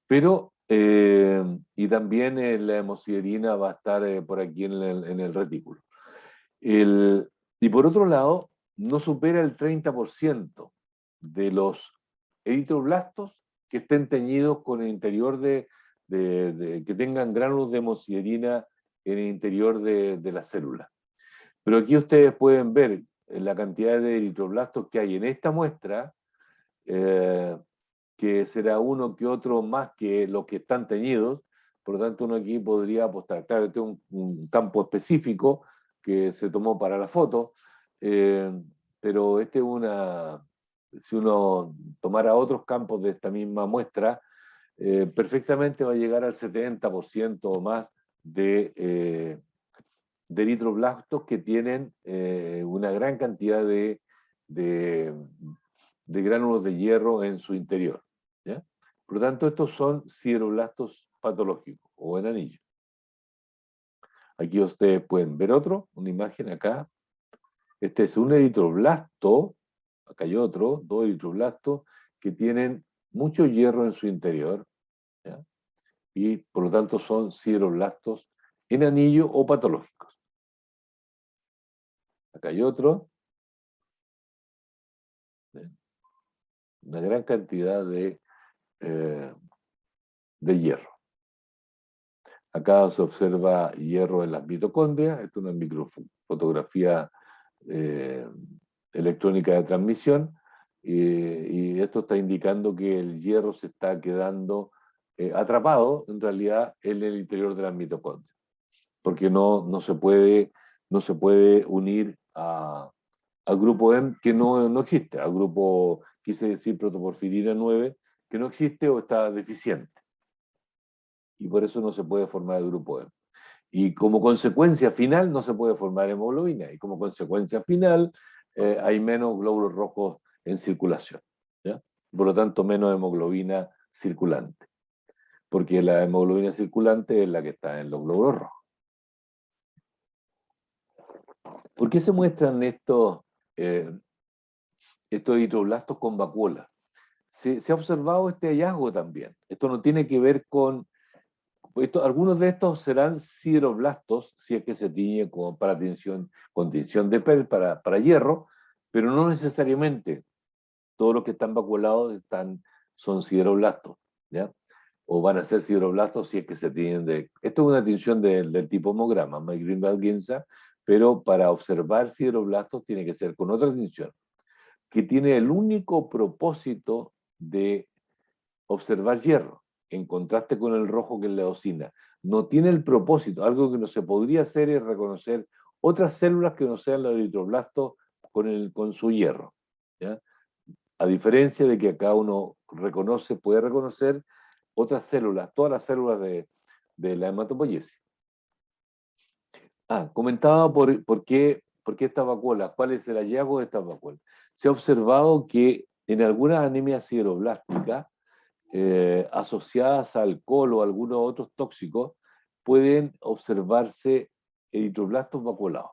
Pero, y también la hemosiderina va a estar por aquí en el retículo. Y por otro lado, no supera el 30% de los eritroblastos que estén teñidos con el interior que tengan gránulos de hemosiderina en el interior de la célula. Pero aquí ustedes pueden ver la cantidad de eritroblastos que hay en esta muestra, que será uno que otro más que los que están teñidos. Por lo tanto, uno aquí podría apostar. Claro, este es un campo específico que se tomó para la foto, pero este si uno tomara otros campos de esta misma muestra, perfectamente va a llegar al 70% o más de eritroblastos que tienen una gran cantidad de gránulos de hierro en su interior, ¿ya? Por lo tanto, estos son sideroblastos patológicos o en anillo. Aquí ustedes pueden ver una imagen acá. Este es un eritroblasto, acá hay otro, 2 eritroblastos que tienen mucho hierro en su interior, ¿ya? Y por lo tanto son sideroblastos en anillo o patológicos. Acá hay otro, ¿sí? Una gran cantidad de hierro. Acá se observa hierro en las mitocondrias. Esto es una microfotografía electrónica de transmisión, y esto está indicando que el hierro se está quedando atrapado en realidad en el interior de las mitocondrias, porque no se puede unir al grupo M, que no existe, al grupo, quise decir protoporfirina 9, que no existe o está deficiente. Y por eso no se puede formar el grupo M. Y como consecuencia final no se puede formar hemoglobina, y como consecuencia final hay menos glóbulos rojos en circulación, ¿ya? Por lo tanto menos hemoglobina circulante. porque la hemoglobina circulante es la que está en los glóbulos rojos. ¿Por qué se muestran estos eritroblastos con vacuola? Se ha observado este hallazgo también. Esto no tiene que ver con... algunos de estos serán sideroblastos, si es que se tiñe con tinción de PET para hierro, pero no necesariamente. Todos los que están vacuolados son sideroblastos, ¿ya? O van a ser sideroblastos si es que se tienen de... Esto es una tinción del tipo hemograma, Greenwald-Ginza, pero para observar sideroblastos tiene que ser con otra tinción, que tiene el único propósito de observar hierro, en contraste con el rojo que es la eosina. No tiene el propósito, algo que no se podría hacer es reconocer otras células que no sean los eritroblastos con su hierro, ¿ya? A diferencia de que acá uno puede reconocer otras células, todas las células de la hematopoiesis. Comentaba por qué estas vacuolas, cuál es el hallazgo de estas vacuolas. Se ha observado que en algunas anemias sideroblásticas asociadas a alcohol o algunos otros tóxicos, pueden observarse eritroblastos vacuolados.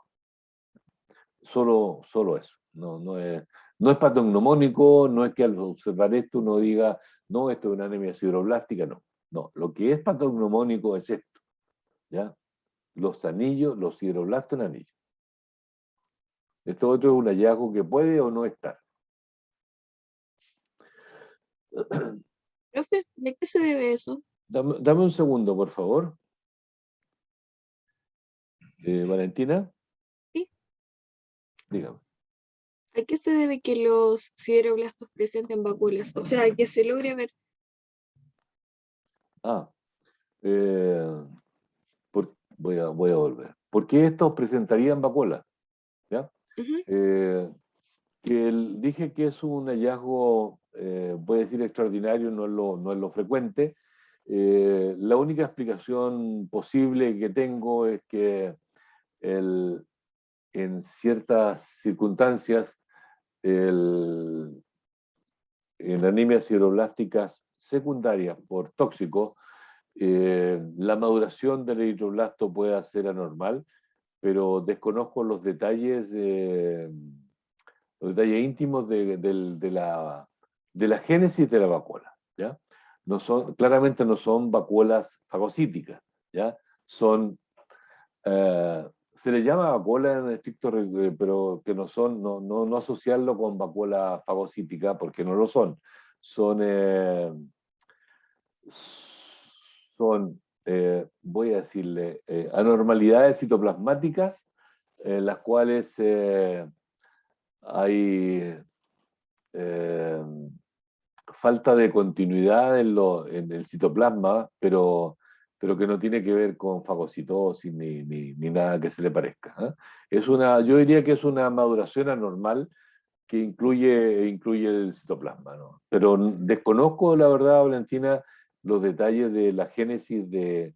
Solo eso. No es patognomónico, no es que al observar esto uno diga, no, esto es una anemia sideroblástica, no. No, lo que es patognomónico es esto, ¿ya? Los anillos, los sideroblastos en anillos. Esto otro es un hallazgo que puede o no estar. Profe, ¿de qué se debe eso? Dame un segundo, por favor. Valentina. Sí. Dígame. ¿A qué se debe que los sideroblastos presenten vacuolas? O sea, que se logre ver. Voy a volver. ¿Por qué estos presentarían vacuola? ¿Ya? Ujú. Dije que es un hallazgo, voy a decir extraordinario, no es lo frecuente. La única explicación posible que tengo es que en ciertas circunstancias, en anemias sideroblásticas secundarias por tóxico, la maduración del eritroblasto puede ser anormal, pero desconozco los detalles íntimos de la génesis de la vacuola, ¿ya? Claramente no son vacuolas fagocíticas, ¿ya? Se le llama vacuola en estricto, pero que no asociarlo con vacuola fagocítica, porque no lo son. Voy a decirle, anormalidades citoplasmáticas, en las cuales hay falta de continuidad en el citoplasma, pero que no tiene que ver con fagocitosis ni nada que se le parezca, ¿eh? Yo diría que es una maduración anormal que incluye el citoplasma, ¿no? Pero desconozco, la verdad, Valentina, los detalles de la génesis de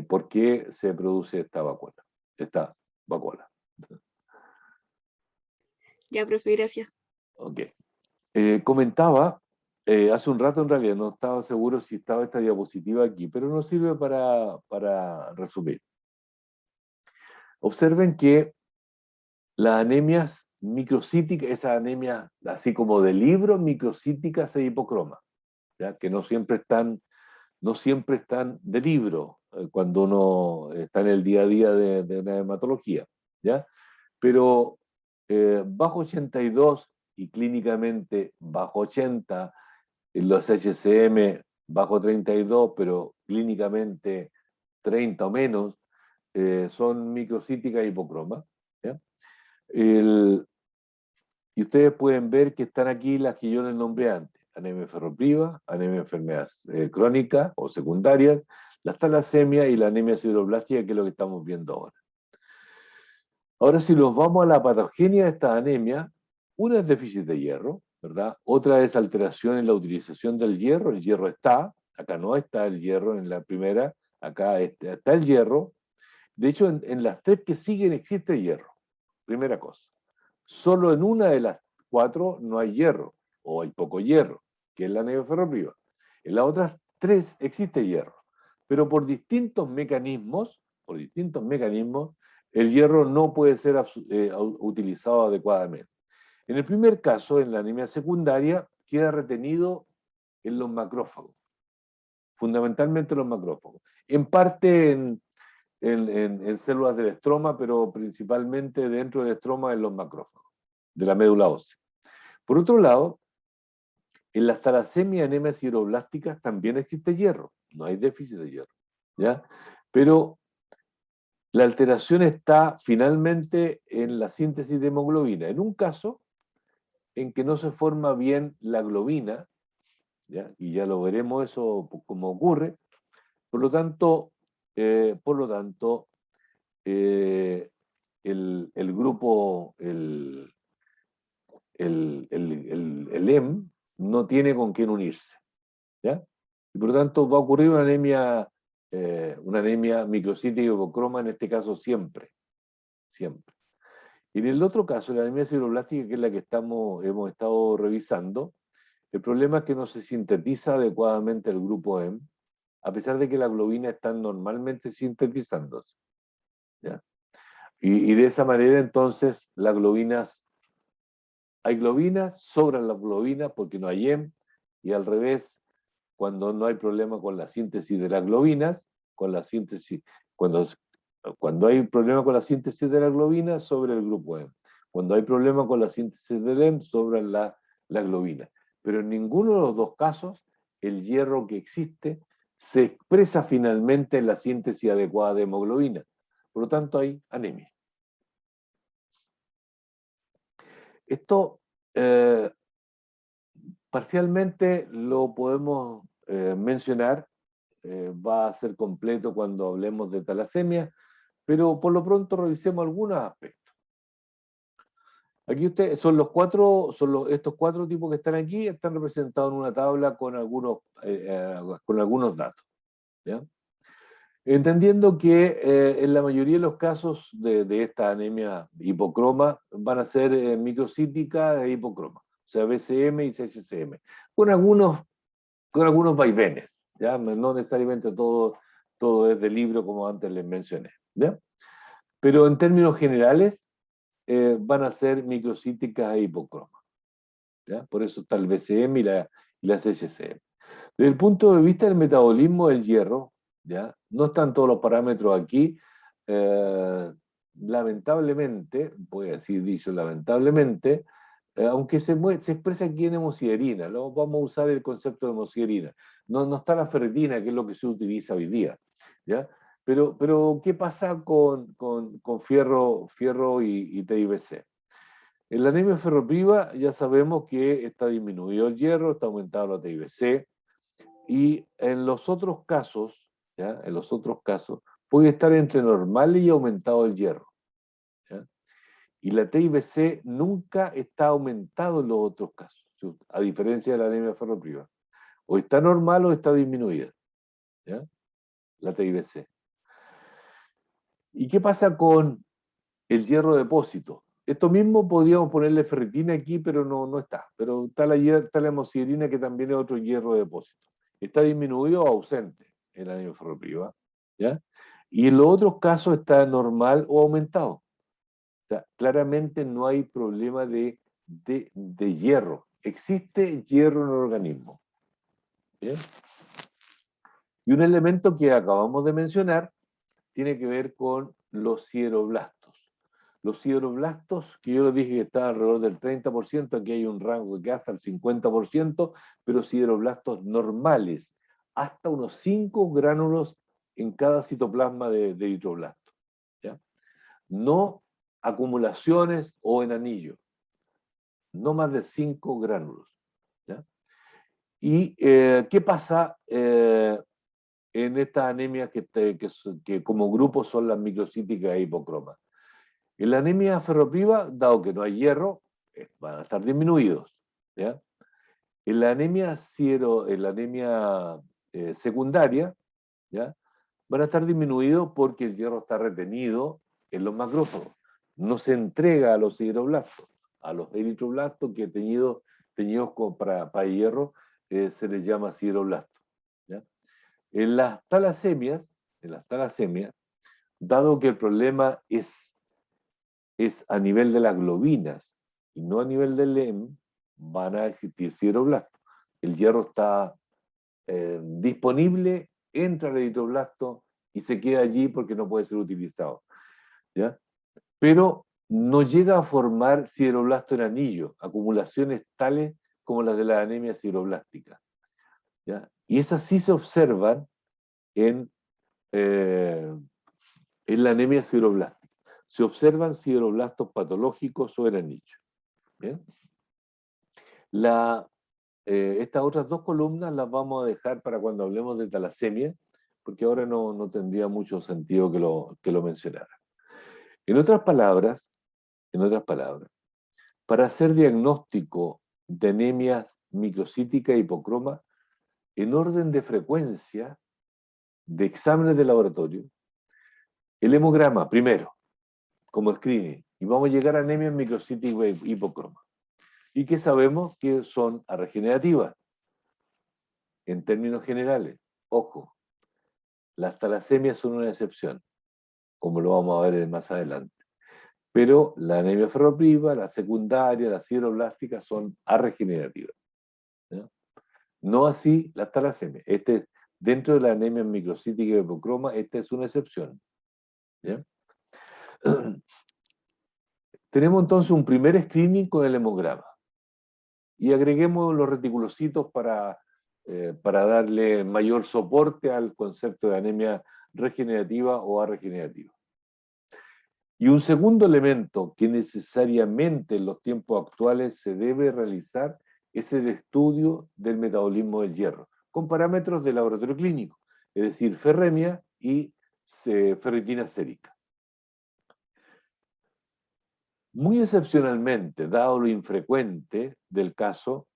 por qué se produce esta vacuola. Ya, profe, gracias. Ok. Comentaba, hace un rato en realidad, no estaba seguro si estaba esta diapositiva aquí, pero nos sirve para resumir. Observen que las anemias microcíticas, esas anemias así como de libro, microcíticas e hipocroma, ¿ya? Que no siempre están de libro cuando uno está en el día a día de una hematología, ¿ya? Pero bajo 82 y clínicamente bajo 80, en los HCM bajo 32, pero clínicamente 30 o menos, son microcíticas e hipocroma, ¿ya? Y ustedes pueden ver que están aquí las que yo les nombré antes: anemia ferropriva, anemia enfermedades crónicas o secundarias, la talasemia y la anemia sideroblástica, que es lo que estamos viendo ahora. Ahora, si nos vamos a la patogenia de esta anemia, una es déficit de hierro, ¿verdad? Otra es alteración en la utilización del hierro. El hierro está, acá no está el hierro en la primera, acá está el hierro. De hecho, en las tres que siguen existe hierro, primera cosa. Solo en una de las cuatro no hay hierro, o hay poco hierro, que es la anemia ferropriva. En las otras 3 existe hierro, pero por distintos mecanismos, el hierro no puede ser utilizado adecuadamente. En el primer caso, en la anemia secundaria, queda retenido en los macrófagos, fundamentalmente los macrófagos, en parte en células del estroma, pero principalmente dentro del estroma en los macrófagos, de la médula ósea. Por otro lado, en las talasemias y anemias sideroblásticas también existe hierro, no hay déficit de hierro, ¿ya? Pero la alteración está finalmente en la síntesis de hemoglobina. En un caso en que no se forma bien la globina, ¿ya? Y ya lo veremos eso cómo ocurre, por lo tanto, el grupo, el EM, no tiene con quién unirse, ¿ya? Y por lo tanto va a ocurrir una anemia microcítica hipocroma, en este caso siempre. Y en el otro caso, la anemia sideroblástica, que es la que hemos estado revisando, el problema es que no se sintetiza adecuadamente el grupo M, a pesar de que las globinas están normalmente sintetizándose, ¿ya? Y de esa manera, entonces, hay globinas, sobran las globinas porque no hay M, y al revés, cuando no hay problema con la síntesis de las globinas, cuando hay problema con la síntesis de la globina, sobre el grupo M. Cuando hay problema con la síntesis del M, sobran las globinas. Pero en ninguno de los dos casos, el hierro que existe se expresa finalmente en la síntesis adecuada de hemoglobina. Por lo tanto, hay anemia. Esto parcialmente lo podemos mencionar, va a ser completo cuando hablemos de talasemia, pero por lo pronto revisemos algunos aspectos. Aquí estos cuatro tipos que están aquí, están representados en una tabla con algunos datos, ¿ya? Entendiendo que en la mayoría de los casos de esta anemia hipocroma van a ser microcítica e hipocroma, o sea, BCM y CHCM, con algunos vaivenes, ¿ya? No necesariamente todo es de libro, como antes les mencioné, ¿ya? Pero en términos generales van a ser microcíticas e hipocromas, ¿ya? Por eso está el BCM y la CHCM. Desde el punto de vista del metabolismo del hierro, ¿ya? No están todos los parámetros aquí. Lamentablemente, voy a decir dicho lamentablemente, aunque se expresa aquí en hemosiderina, vamos a usar el concepto de hemosiderina. No está la ferritina, que es lo que se utiliza hoy día, ¿ya? Pero ¿qué pasa con fierro y TIBC? En la anemia ferropriva ya sabemos que está disminuido el hierro, está aumentado la TIBC, y en los otros casos, ¿ya? En los otros casos, puede estar entre normal y aumentado el hierro, ¿ya? Y la TIBC nunca está aumentado en los otros casos, a diferencia de la anemia ferropriva. O está normal o está disminuida, ¿ya? La TIBC. ¿Y qué pasa con el hierro depósito? Esto mismo podríamos ponerle ferritina aquí, pero no está. Pero está la hemosiderina, que también es otro hierro depósito. Está disminuido o ausente en la anemia ferropriva, ¿ya? Y en los otros casos está normal o aumentado. O sea, claramente no hay problema de hierro. Existe hierro en el organismo, ¿bien? Y un elemento que acabamos de mencionar tiene que ver con los sideroblastos. Los sideroblastos, que yo les dije que está alrededor del 30%, aquí hay un rango que hasta el 50%, pero sideroblastos normales, hasta unos 5 gránulos en cada citoplasma de eritroblasto, ¿ya? No acumulaciones o en anillo, no más de 5 gránulos, ¿ya? ¿Y qué pasa en estas anemias que como grupo son las microcíticas e hipocromas? En la anemia ferropriva, dado que no hay hierro, van a estar disminuidos, ¿ya? En la anemia secundaria, ¿ya? Van a estar disminuidos porque el hierro está retenido en los macrófagos. No se entrega a los sideroblastos. A los eritroblastos que teñidos para hierro se les llama sideroblastos, ¿ya? En las talasemias, dado que el problema es a nivel de las globinas y no a nivel del LEM, van a existir sideroblastos. El hierro está disponible, entra al eritroblasto y se queda allí porque no puede ser utilizado, ¿ya? Pero no llega a formar sideroblasto en anillo, acumulaciones tales como las de la anemia sideroblástica, ¿ya? Y esas sí se observan en la anemia sideroblástica. Se observan sideroblastos patológicos o en anillo. ¿Bien? Estas otras dos columnas las vamos a dejar para cuando hablemos de talasemia, porque ahora no tendría mucho sentido que lo mencionara. En otras palabras, para hacer diagnóstico de anemias microcítica e hipocroma, en orden de frecuencia de exámenes de laboratorio, el hemograma primero, como screening, y vamos a llegar a anemias microcítica e hipocroma. Y que sabemos que son regenerativas, en términos generales. Ojo, las talasemias son una excepción, como lo vamos a ver más adelante. Pero la anemia ferropriva, la secundaria, la sideroblástica son regenerativas, ¿ya? No así las talasemias. Dentro de la anemia microcítica y hipocroma, esta es una excepción, ¿ya? Tenemos entonces un primer screening con el hemograma. Y agreguemos los reticulocitos para darle mayor soporte al concepto de anemia regenerativa o arregenerativa. Y un segundo elemento que necesariamente en los tiempos actuales se debe realizar es el estudio del metabolismo del hierro, con parámetros de laboratorio clínico, es decir, ferremia y ferritina sérica. Muy excepcionalmente, dado lo infrecuente del caso,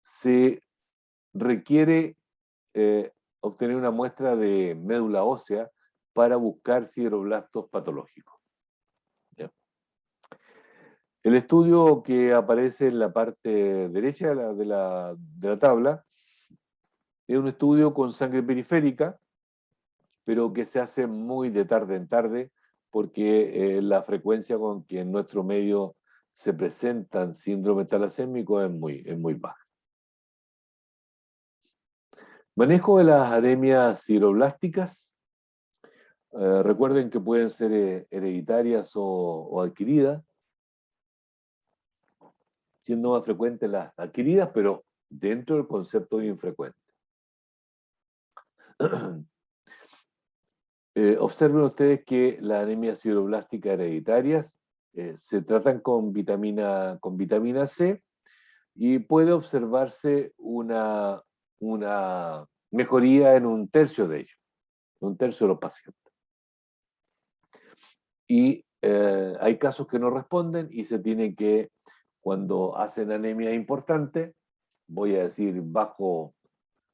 se requiere obtener una muestra de médula ósea para buscar sideroblastos patológicos. ¿Ya? El estudio que aparece en la parte derecha de la tabla es un estudio con sangre periférica, pero que se hace muy de tarde en tarde porque la frecuencia con que en nuestro medio se presentan síndrome talasémico es muy baja. Manejo de las anemias sideroblásticas. Recuerden que pueden ser hereditarias o adquiridas, siendo más frecuentes las adquiridas, pero dentro del concepto de infrecuente. Observen ustedes que las anemias sideroblásticas hereditarias se tratan con vitamina C y puede observarse una mejoría en un tercio de ellos, un tercio de los pacientes. Y hay casos que no responden y se tiene que, cuando hacen anemia importante, voy a decir bajo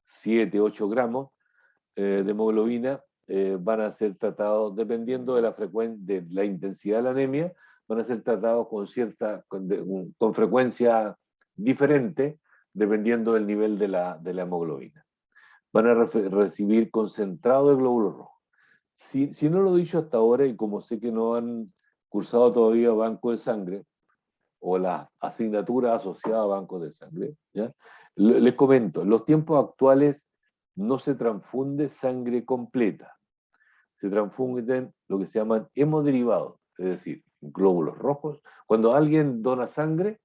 7, 8 gramos de hemoglobina, van a ser tratados, dependiendo de la de la intensidad de la anemia, van a ser tratados con frecuencia diferente, dependiendo del nivel de la hemoglobina. Van a recibir concentrado de glóbulos rojos. Si no lo he dicho hasta ahora, y como sé que no han cursado todavía banco de sangre, o las asignaturas asociadas a bancos de sangre, ¿ya? Les comento, en los tiempos actuales no se transfunde sangre completa, se transfunden lo que se llaman hemoderivados, es decir, glóbulos rojos. Cuando alguien dona sangre,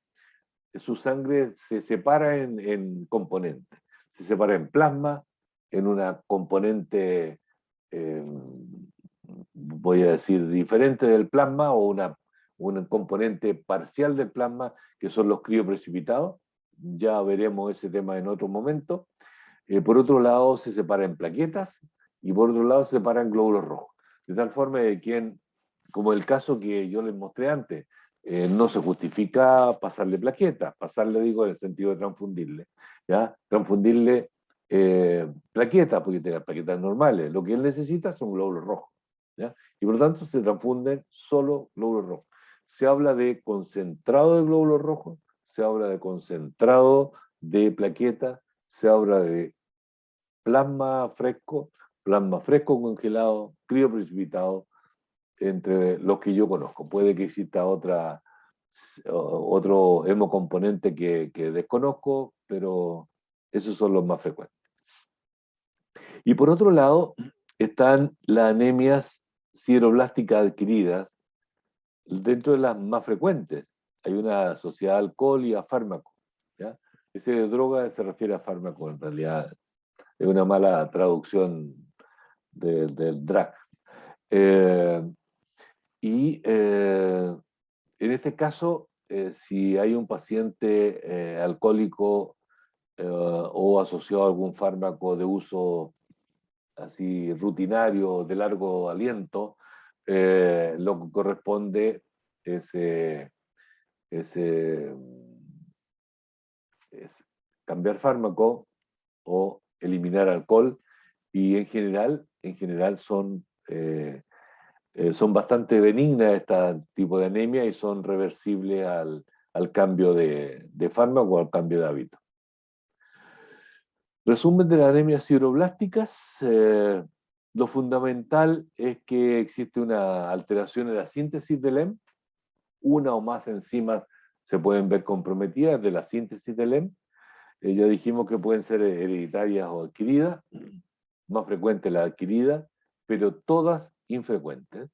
su sangre se separa en componentes, se separa en plasma, en una componente, voy a decir, diferente del plasma, o un componente parcial del plasma, que son los crioprecipitados. Ya veremos ese tema en otro momento. Por otro lado, se separa en plaquetas, y por otro lado, se separa en glóbulos rojos. De tal forma de que, como el caso que yo les mostré antes, no se justifica pasarle plaquetas, pasarle, digo, en el sentido de transfundirle, ¿ya? Transfundirle plaquetas, porque tiene plaquetas normales. Lo que él necesita son glóbulos rojos, ¿ya? Y por lo tanto se transfunden solo glóbulos rojos. Se habla de concentrado de glóbulos rojos, se habla de concentrado de plaquetas, se habla de plasma fresco congelado, crioprecipitado, entre los que yo conozco. Puede que exista otro hemocomponente que desconozco, pero esos son los más frecuentes. Y por otro lado, están las anemias sideroblásticas adquiridas, dentro de las más frecuentes. Hay una asociada a alcohol y a fármaco, ¿ya? Ese de droga se refiere a fármaco, en realidad es una mala traducción del drug. En este caso, si hay un paciente alcohólico o asociado a algún fármaco de uso así rutinario, de largo aliento, lo que corresponde es cambiar fármaco o eliminar alcohol, y en general son bastante benignas este tipo de anemia y son reversibles al cambio de fármaco o al cambio de hábito. Resumen de las anemias sideroblásticas. Lo fundamental es que existe una alteración en la síntesis del hemo. Una o más enzimas se pueden ver comprometidas de la síntesis del hemo. Ya dijimos que pueden ser hereditarias o adquiridas, más frecuente la adquirida, pero todas infrecuentes.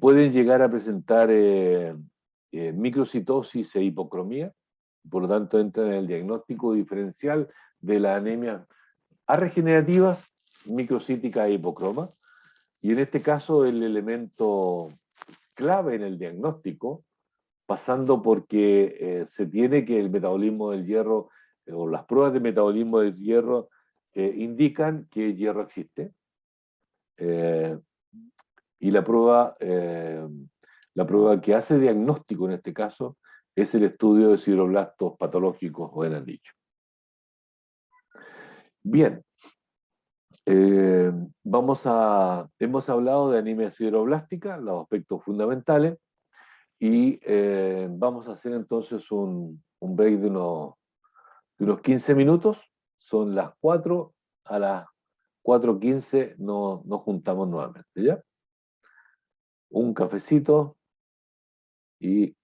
Pueden llegar a presentar microcitosis e hipocromía, por lo tanto entran en el diagnóstico diferencial de las anemias arregenerativas, microcíticas e hipocroma. Y en este caso el elemento clave en el diagnóstico, pasando porque se tiene que el metabolismo del hierro, o las pruebas de metabolismo del hierro, indican que el hierro existe. Y la prueba que hace diagnóstico en este caso es el estudio de sideroblastos patológicos o en dicho. Bien, hemos hablado de anemia sideroblástica, los aspectos fundamentales, y vamos a hacer entonces un break de unos 15 minutos. Son las 4, a las 4:15 nos juntamos nuevamente, ¿ya? Un cafecito y